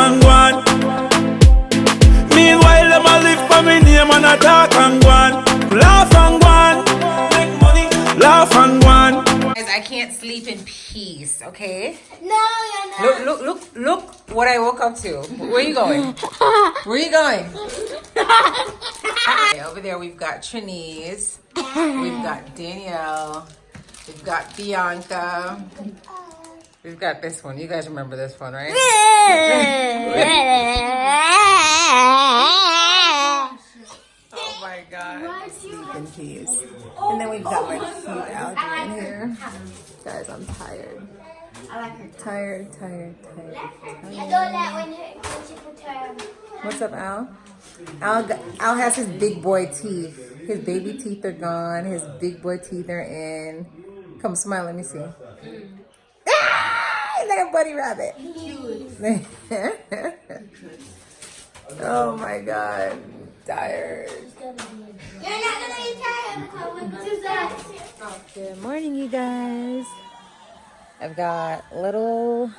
and go on. Meanwhile, them a live for me name and a talk and go on. Laugh and go on. Make money. Laugh and go on. Guys, I can't sleep in peace, okay? No, you're not. Look what I woke up to. Where you going? Where you going? Okay, over there we've got Trinise. We've got Danielle. We've got Bianca. We've got this one. You guys remember this one, right? Oh my God. Sleep in peace. And then we've got my cute Algie in here. Guys, I'm tired. Tired. I don't like when she put her. What's up, Al? Al has his big boy teeth. His baby teeth are gone. His big boy teeth are in. Come smile, let me see. Ah, he's like a bunny rabbit. Oh my God. Tired. You're not gonna be tired because we're too sad. Good morning, you guys. I've got little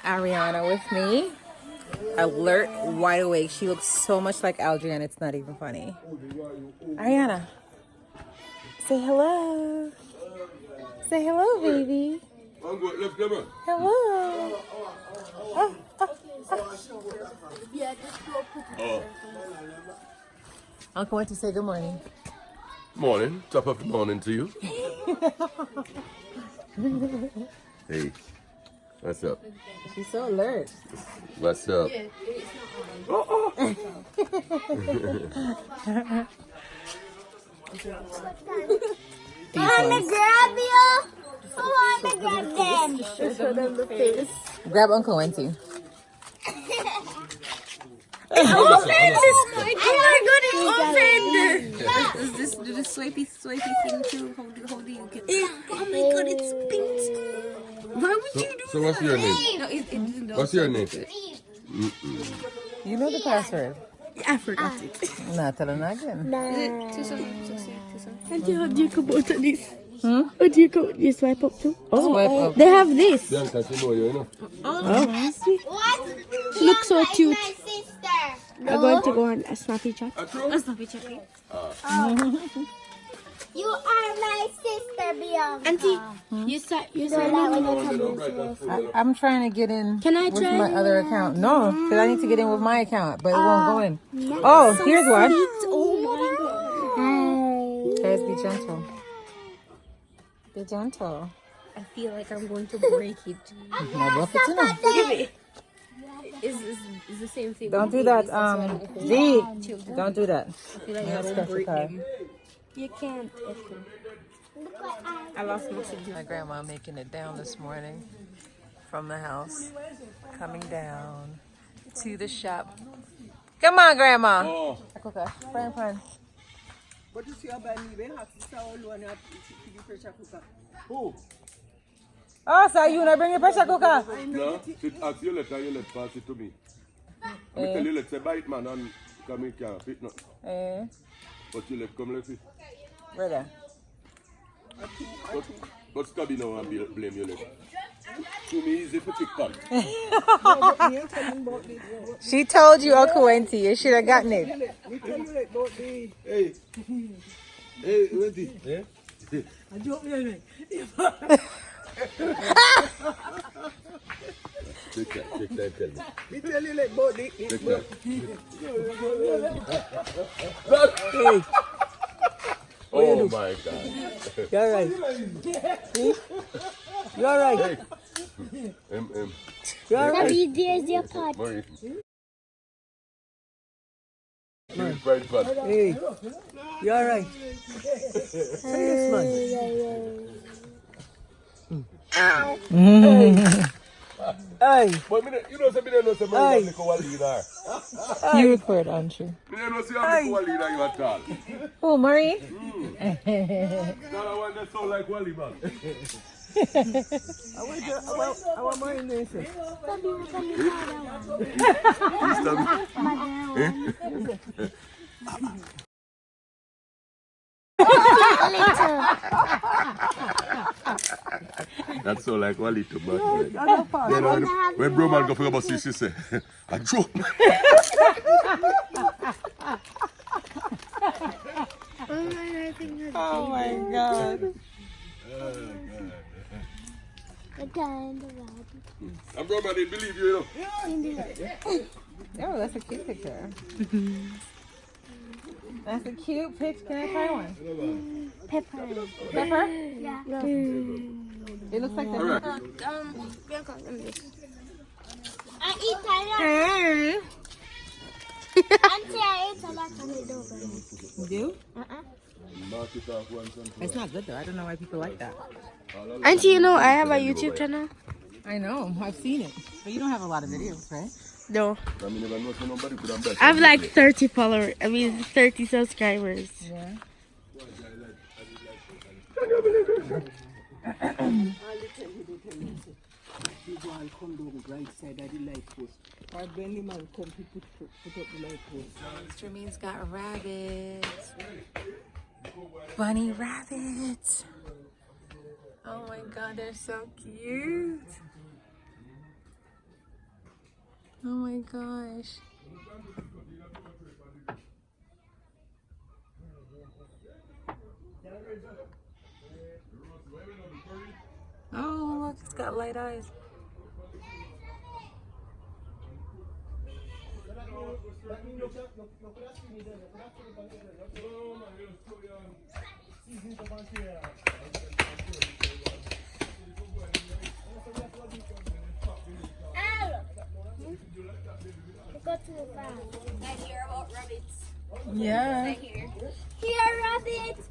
Ariana with me. Alert, wide awake. She looks so much like Aldrian, it's not even funny. Ariana, say hello. Say hello, baby. Hello. Uncle went to say good morning. Morning. Top of the morning to you. Hey. What's up? She's so alert. What's up? I want to grab you. I want to grab them. Show them the face. Grab Uncle Wenty. Oh my God, it's open. Does this do the swipey thing too? How do you get? Oh my God, it's pink. Why would you do So what's your name? No, it What's your name? You know the password. I forgot it. Not tell them again. And how do you come out of this? How do you swipe up too? Oh, Swipe up. they have this. Bianca, you know you know. What? Look so cute. My sister. I'm going to go on a snappy chat. You are my sister, Bianca. Auntie, you said I'm trying to get in Can I with try? my other account. No, because I need to get in with my account, but it won't go in. Oh, here's one. Oh my God. Guys, be gentle. Be gentle. I feel like I'm going to break it. No, bluff it enough. Is the same thing. Don't do that, Z. Don't do that. I feel like I Let's don't scratch your break car. him. You can't. I lost my signal. My grandma making it down this morning from the house, coming down to the shop. Come on, Grandma. Oh. Okay, friend. But you see how bad you have to start alone and the pressure cooker. Who? Oh, so you not bring your pressure cooker? No, she ask you let pass it to me. I tell you let say bite man and come in can't fit no. But you let come let it. Brother. But Scabby now and blame you let. To me easy for pick pan. She told you, Uncle Wenty. You should have gotten it. Me tell you like about the... Hey. Hey, Wendy. Eh? I don't know. Take that, tell me. Me tell you like about the... Take that. Hey, Oh my God. you're right. You're right. Hey. You're right. There's your pot. Murray. Fried pan. Hey, you're right. Serious man. Hey, But you know, say Murray is a leader. You record, aren't you? You know, see how leader you at all. Oh, Murray? Now I want to sound like Wally, man. I want my name. That's so like one little bad. When bro man go for about she say, I drop. Oh my god. And bro man didn't believe you, Oh, that's a cute picture. That's a cute picture. Can I try one? Pepper. Pepper? Yeah. It looks like the I eat Thailand. Hey. Auntie, I ate a lot of it over. You do? It's not good though. I don't know why people like that. Auntie, you know I have a YouTube channel. I know. I've seen it. But you don't have a lot of videos, right? No. I have like 30 followers. 30 subscribers. Yeah. Mr. Mean's got rabbits. Bunny rabbits. Oh my god, they're so cute. Oh my gosh. Oh, look, it's got light eyes. Go to the farm. I hear about rabbits. Yeah. Here, rabbits.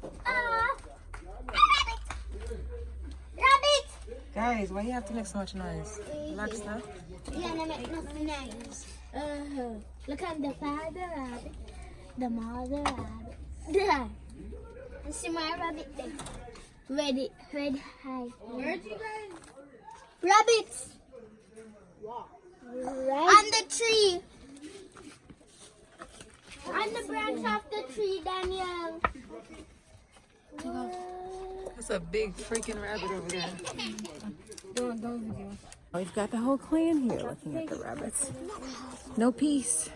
Rabbit. Guys, why do you have to make so much noise? Relax now. Yeah, no, make nothing nice. Look at the father rabbit, the mother rabbit. There. And see my rabbit there. Red high. Where'd you guys? Rabbits. Right. On the tree. On the branch of the tree, Daniel. That's a big freaking rabbit over there. We've got the whole clan here looking at the rabbits. No peace.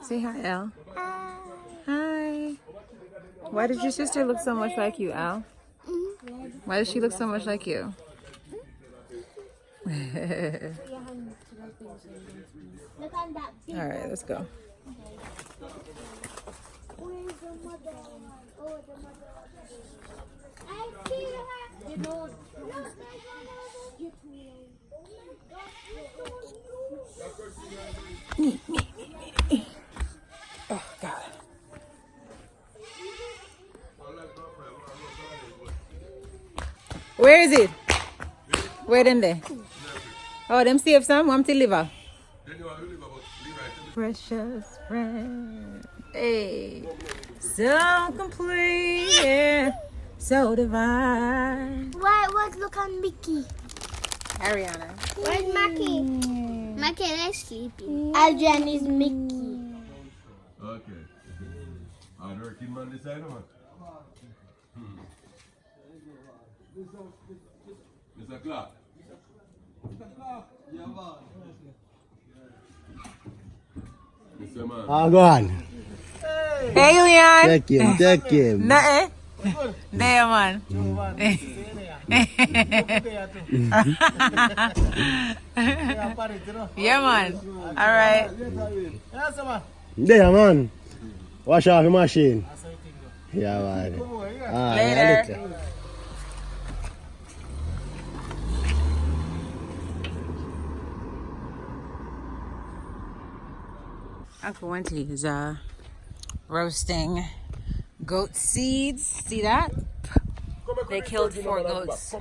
Say hi, Al. Hi. Why does your sister look so much like you, Al? Why does she look so much like you? All right, let's go. Where's the mother? Oh, the mother. I see her. You know, Oh, God. Where is it? Where them there? Oh, them save some? Want to liver? Precious friend. Hey. So complete. Yeah. So divine. Why? What? Look on Mickey. Ariana. Where's Mackie? Mackie is sleeping. Adrian is Mickey. Okay. Hard working man this side, man. Mr. Clark. Mr. Man. Go on. Hey, Leon. Take him. Nothing. There, man. Yeah, man. All right. There, man. Wash off the machine. Yeah, man. Later. Uncle Wenty is roasting goat seeds. See that? They killed 4 goats.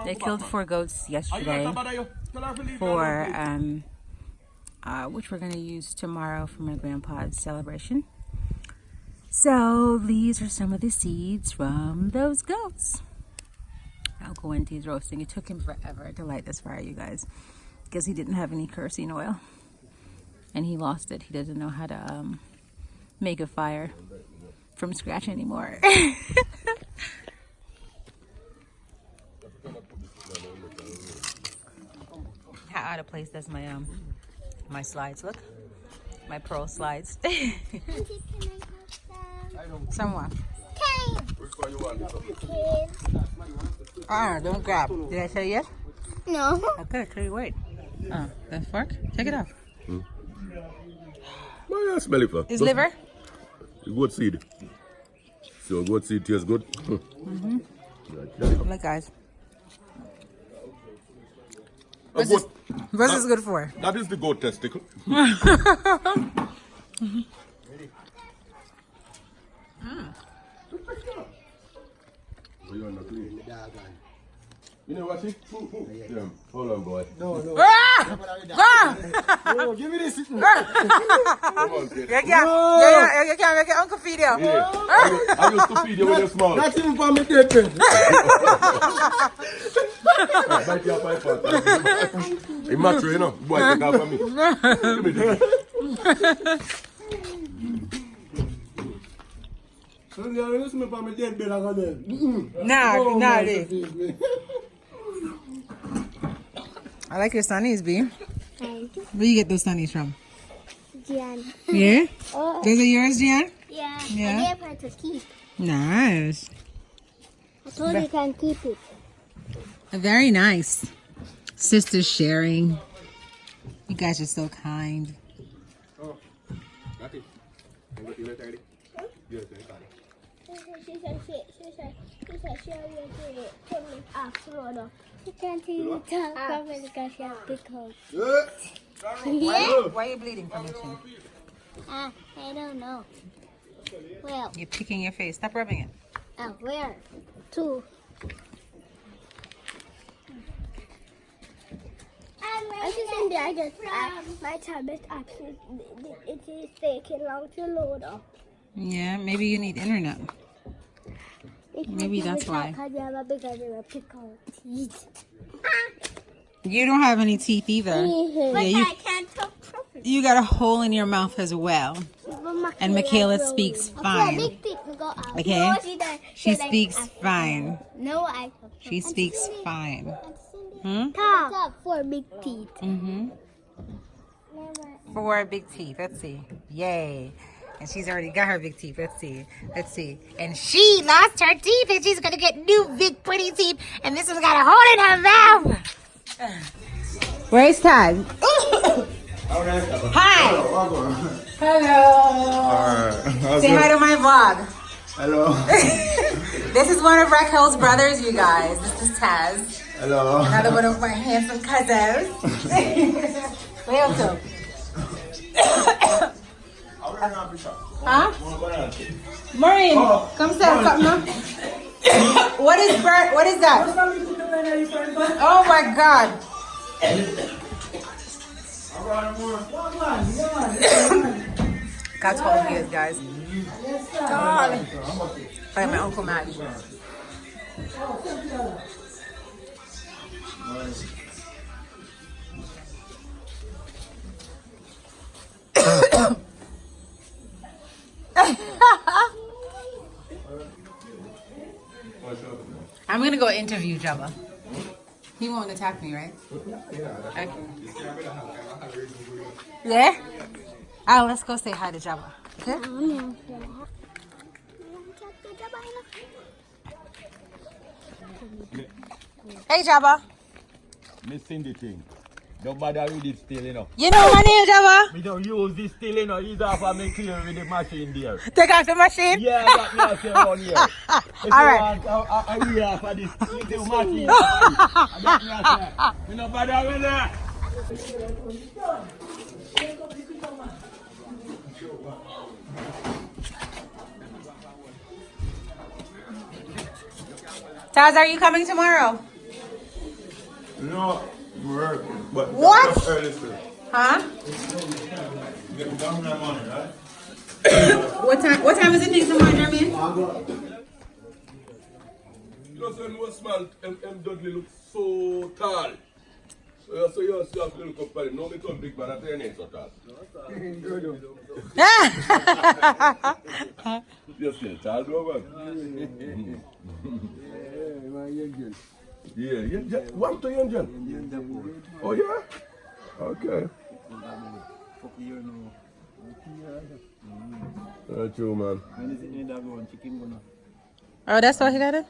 They killed 4 goats yesterday for which we're gonna use tomorrow for my grandpa's celebration. So these are some of the seeds from those goats. Uncle Wenty is roasting. It took him forever to light this fire, you guys, because he didn't have any kerosene oil. And he lost it. He doesn't know how to make a fire. from scratch anymore. How out of place does my slides look? My pearl slides. Someone. Don't grab. Did I say yes? No. Okay, so you wait. The fork? Take it off. Well, yeah, smell it for. Is liver? Goat seed. So goat seed tastes good. Look, guys. What's this good for? That is the goat testicle. You know what? Yeah. Hold on, boy. No. No, Give me this. You can't make your uncle feed you. I used to feed you with a small. Not even for me, dead. Bite your pipe out. It's mature, you know. Boy, take off from me. Give me this. Nah, I like your sunnies, B. Thank you. Where you get those sunnies from? Jan. Yeah? Oh. Those are yours, Jan? Yeah. Yeah. I gave her to keep. Nice. I told you can keep it. Very nice. Sisters sharing. You guys are so kind. She said she already told me after. She can't even talk properly because she has pickles. Why are you bleeding from your chin? I don't know. Well, You're picking your face. Stop rubbing it. where? Two. I just in there. My tablet actually it is taking long to load up. Yeah, maybe you need internet. Maybe that's why. Because you have a bigger pickle teeth. You don't have any teeth either. But Yeah, I can't talk properly. you got a hole in your mouth as well. And Michaela speaks fine. Okay? She speaks fine. No, I She speaks fine. talk for big teeth. Mm-hmm. 4 big teeth. Let's see. Yay. And she's already got her big teeth. Let's see. And she lost her teeth and she's going to get new big pretty teeth. And this one's got a hole in her mouth. Where's Todd? Hi. Hello. Say hi to my vlog. Hello. This is one of Raquel's brothers, you guys. This is Taz. Hello. Another one of my handsome cousins. Welcome. Huh? Maureen, come say something. What is that? Oh my God. Got 12 years, guys. Like my Uncle Matt. I'm gonna go interview Jabba. He won't attack me, right? Okay. Yeah? Oh, let's go say hi to Jabba. Okay? Hey, Jabba. Missing the thing. Don't bother with it still, you know. You know my name, Jabba? We don't use this still, you know. He's off and make clear with the machine there. Take off the machine? Yeah, that me out here around here. If All you right. want, I will off of this little machine. That me out here. You know, bother with that. Taz, are you coming tomorrow? No, work. But What? early still. Huh? Get down that money, right? What time is it next tomorrow, Jermaine? You know, when we smell, M. Dudley looks so tall. So you have to look up at him. No, become big man at your name, so tall. You're still tall, bro, man. Yeah, one to Angel. Oh, yeah? Okay. That's true, man. Oh, that's what he got it?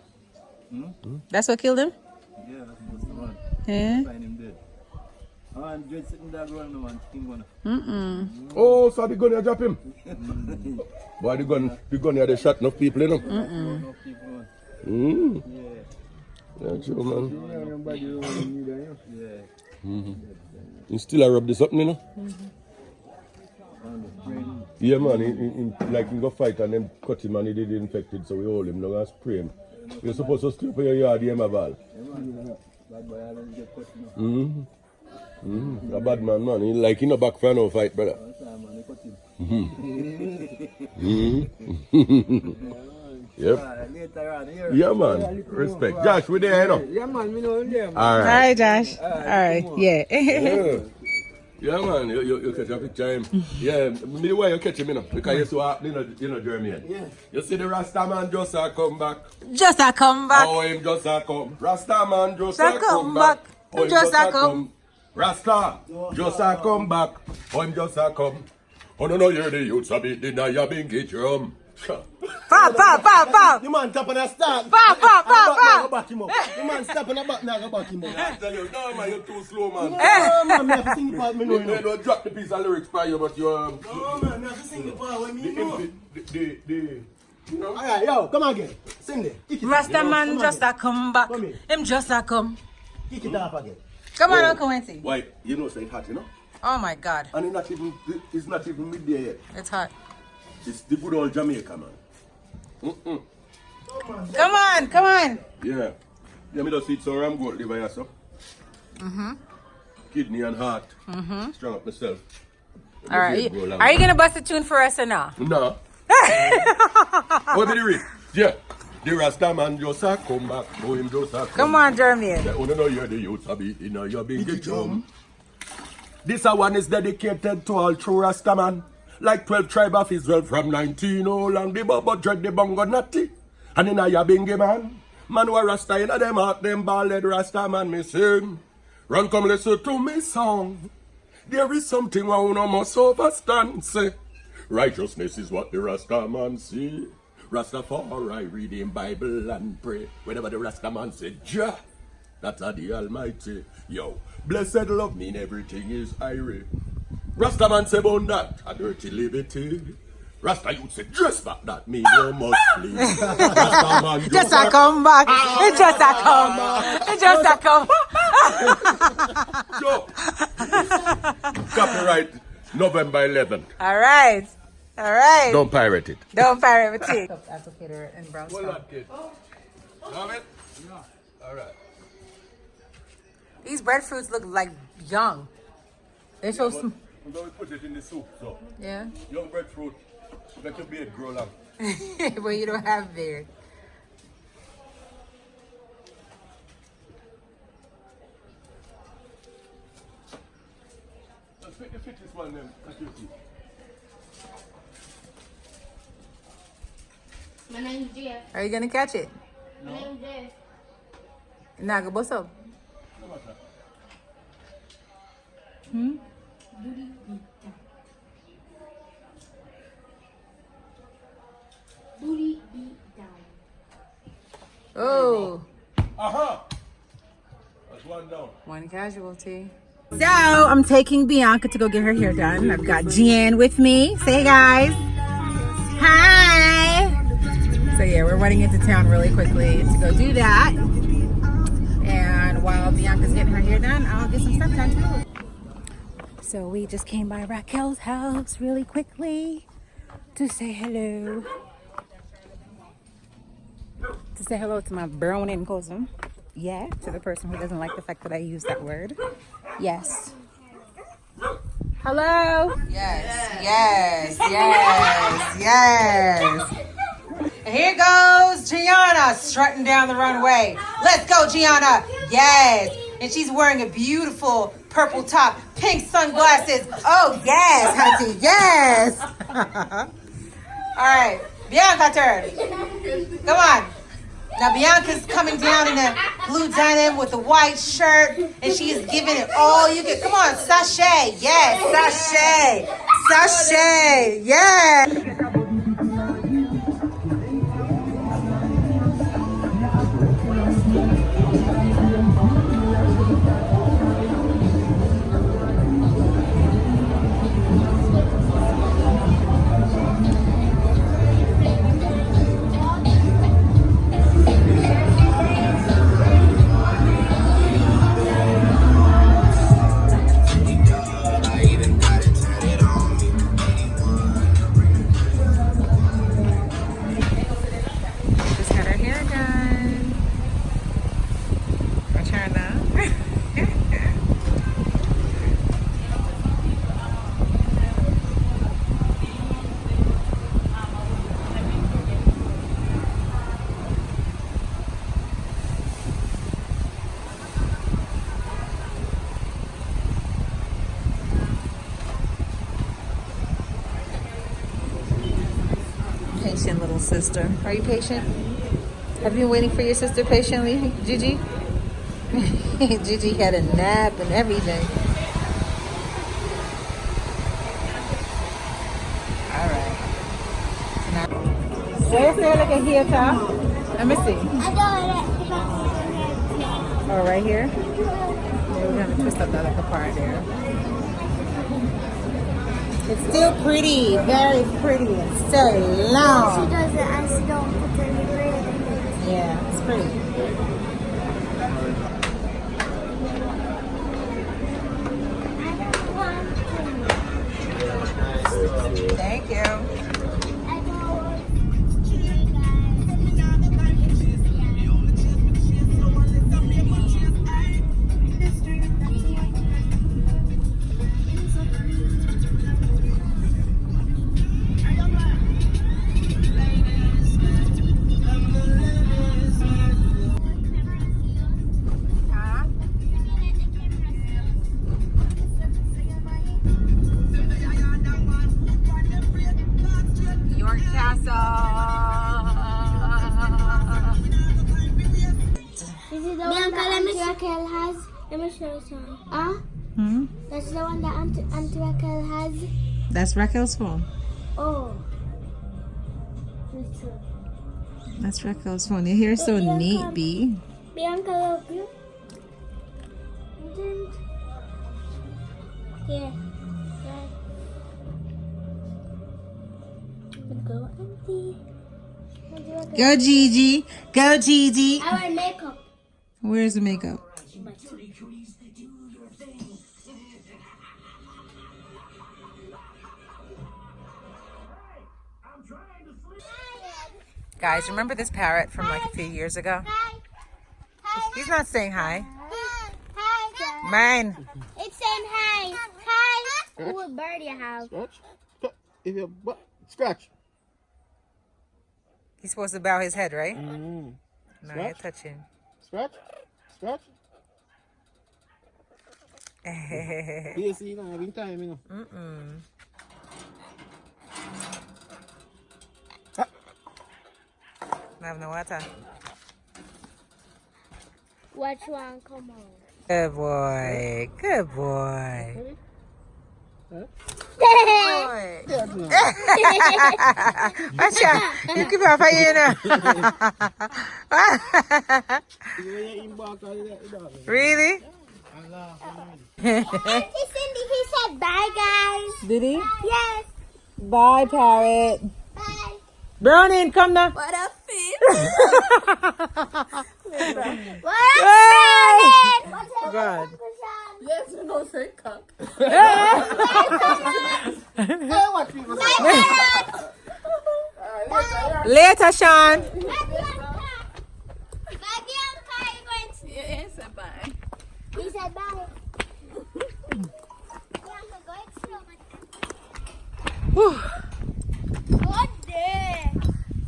That's what killed him? Yeah, that's the one. Yeah. Find him dead. And just sitting there going, man, chicken Oh, so the gun you drop him? Boy, the gun here, they shot enough people, you know? Enough people, man. Yeah. That's true, man. Yeah. You still rub this up, you know? Yeah, man, like he go fight and then cut him and he did infected, so we hold him, now and spray him. You're supposed to strip your yard, yeah, my ball. A bad man, man. He like in a back for no fight, brother. Yep. Yeah, man. Respect. Josh, we there, you know? Yeah, man, we know him there. All right, Josh. All right, yeah. Yeah, man. You catch a picture of him. Yeah, me why you catch him, you know? Because you saw, you know, Jeremy. Yeah. You see the Rasta man just come back. Just a come back. Oh, him just come. Rasta man just come back. Oh, him just come. Rasta just come back. Oh, him just come. Oh, no, you're the youths a beat the naya bingy drum. Pop. The man tap on a start. Pop. Go back him up. The man step on the back now, go back him up. I tell you, no, man, you're too slow, man. No, man, I have to sing the part, me know, you know. You don't drop the piece of lyrics by you, but you No, man, I have to sing the part when me know. You know? Alright, yo, come again. Sing it. Kick it. Rasta man just a come back. Come here. Him just a come. Kick it off again. Come on, Uncle Wenty. Why? You know, say it's hot, you know? Oh my God. And it's not even midday yet. It's hot. It's the good old Jamaica, man. Come on. Yeah. Yeah, me just eat some ram goat liver, so. Kidney and heart. Strong up myself. All right. Are you going to bust a tune for us or not? No. What did you read? Yeah. The Rasta man just a come back. Oh, him just a come. Come on, Jeremy. Oh, no, you're the youths a beat in your big drum. This one is dedicated to all true Rasta man. Like 12 tribe of Israel from 19 long the bubble dread the bongo natty. And in a bingy man. Man who a Rasta in a them heart, them ballad Rasta man me sing. Run come listen to me song. There is something one no must overstand, say. Righteousness is what the Rasta man see. Rastafari read him Bible and pray. Whenever the Rasta man said, Jah, that's a the Almighty. Yo, blessed love mean everything is irate. Rasta man say about that, a dirty liberty. Rasta youth say, dress back, that mean you must leave. Rasta man Just a come back. It just a come. It just a come. Joe. Copyright November 11th. All right. Don't pirate it. Don't pirate it. Applicator and browse. Well, that kid. Love it? Yeah. All right. These breadfruits look like young. They're so small. We're going to put it in the soup, so. Yeah. Young breadfruit. Let your beard grow long. But you don't have beard. Let's pick the fittest one then. My name's Jeff. Are you gonna catch it? My name's Jeff. Naga, what's up? Booty beat down. Oh. Aha! That's one down. One casualty. So I'm taking Bianca to go get her hair done. I've got Jan with me. Say hey guys. Hi. So yeah, we're running into town really quickly to go do that. And while Bianca's getting her hair done, I'll get some stuff done too. So we just came by Raquel's house really quickly to say hello. To say hello to my browning cousin. Yeah, to the person who doesn't like the fact that I use that word. Yes. Hello? Yes. And here goes Gianna strutting down the runway. Let's go, Gianna. Yes. And she's wearing a beautiful purple top, pink sunglasses. Oh, yes, Hunty, yes. All right, Bianca turn. Come on. Now Bianca's coming down in a blue denim with a white shirt, and she is giving it all you get. Come on, sachet, yes, sachet, sachet, yes. Just had her hair done. Return up. Patient little sister. Are you patient? Have you been waiting for your sister patiently, Gigi? Gigi had a nap and everything. All right. Where's there like a here, top? Let me see. Oh, right here? Yeah, we're gonna twist up that like a part there. It's still pretty, very pretty. It's so long. She does it and she don't put any braid in it. Yeah, it's pretty. I don't want to. Thank you. I don't want York Castle. Bianca, let me Raquel has. Let me show you some. That's the one that Aunt Raquel has. That's Raquel's phone. Oh. Me too. That's Raquel's phone. Your hair's so neat, B. Bianca, love you. Yeah. Go empty. Go, Gigi. Go, Gigi. Our makeup. Where's the makeup? Guys, remember this parrot from like a few years ago? Hi. Hi. He's not saying hi. Hi. Mine. It's saying hi. Hi. Ooh, a bird you have. Scratch. If you scratch. He's supposed to bow his head, right? Mm-hmm. No, you're touching. Scratch. Scratch. You see, you know, having time, you know. I have no water. Which one? Come on. Good boy. Good boy. Masha, you keep up here. Really? Auntie Cindy, he said bye, guys. Did he? Yes. Bye, parrot. Bye. Brownie, come now. What up, Finn? What Hey! up, What's up, God. Yes, you know, say cock. Later, Sean. Bye, Bianca. You're going to... Yeah, say bye. He said bye. Bianca, go explore. Whew. Good day.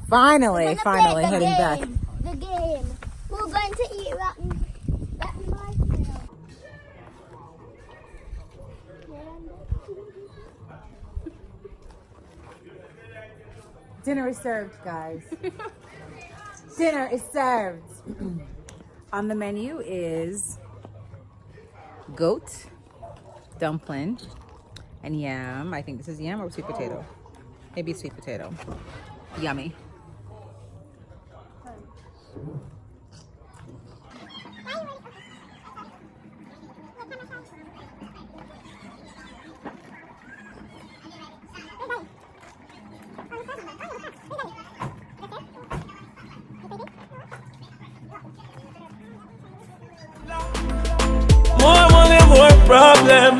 Finally, We're gonna finally play the heading back. game. The game. We're going to eat rotten marshmallows. Dinner is served, guys. Dinner is served. On the menu is goat, dumpling, and yam. I think this is yam or sweet potato. Maybe sweet potato. Yummy. More money, more problem.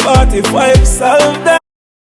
45 solve them.